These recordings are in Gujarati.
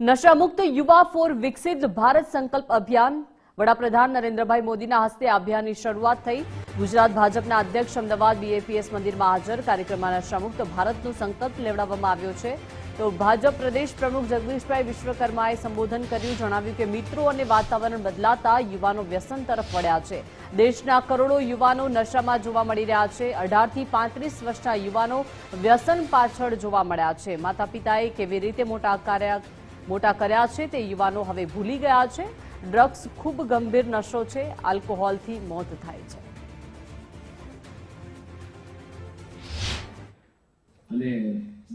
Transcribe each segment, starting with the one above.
નશામુક્ત યુવા ફોર વિકસિત ભારત સંકલ્પ અભિયાન વડાપ્રધાન નરેન્દ્રભાઈ મોદીના હસ્તે અભિયાનની શરૂઆત થઈ। ગુજરાત ભાજપના અધ્યક્ષ અમદાવાદ બીએપીએસ મંદિરમાં હાજર કાર્યક્રમમાં નશામુક્ત ભારતનો સંકલ્પ લેવડાવવામાં આવ્યો છે। તો ભાજપ પ્રદેશ પ્રમુખ જગદીશભાઈ વિશ્વકર્માએ સંબોધન કર્યું, જણાવ્યું કે મિત્રો અને વાતાવરણ બદલાતા યુવાનો વ્યસન તરફ વળ્યા છે। દેશના કરોડો યુવાનો નશામાં જોવા મળી રહ્યા છે। 18 થી 35 વર્ષના યુવાનો વ્યસન પાછળ જોવા મળ્યા છે। માતા પિતાએ કેવી રીતે મોટા કર્યા છે તે યુવાનો હવે ભૂલી ગયા છે। ડ્રગ્સ ખૂબ ગંભીર નશો છે, આલ્કોહોલથી મોત થાય છે। અને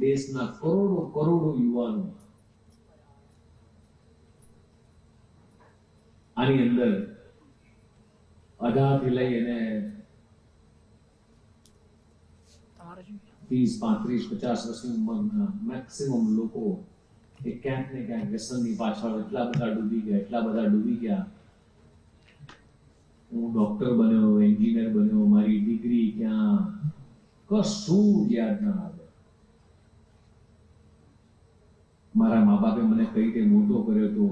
દેશના કરોડો યુવાનો આની અંદર 18 થી લઈ અને 30, 35, 50 વર્ષની ઉંમરના મેક્સિમમ લોકો એ ક્યાંક ને ક્યાંક વ્યસનની પાછળ એટલા બધા ડૂબી ગયા। હું ડોક્ટર બન્યો, એન્જિનિયર બન્યો, મારી ડિગ્રી ક્યાં, કશું યાદ ના આવે। મારા મા બાપે મને કઈ રીતે મોટો કર્યો હતો,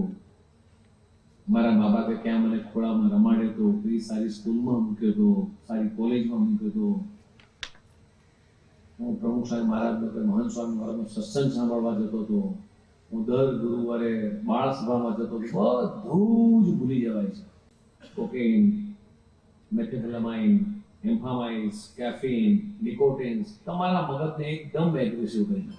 મારા મા બાપે ક્યાં મને ખોળામાં રમાડ્યો હતો, કઈ સારી સ્કૂલમાં મૂક્યો હતો, સારી કોલેજમાં મૂક્યો હતો। હું પ્રમુખ સાહેબ મહારાજ મહાન સ્વામી મહારાજનો સત્સંગ સાંભળવા જતો હતો, હું દર ગુરુવારે બાળ સભામાં જતો હતો। બધું જ ભૂલી જવાય છે। કોકેઇન, મેથેમ્ફેટામાઇન, એમ્ફામાઇન્સ, કેફીન, નિકોટિન્સ તમારા મગજને એકદમ એગ્રેસિવ કરી નાખે।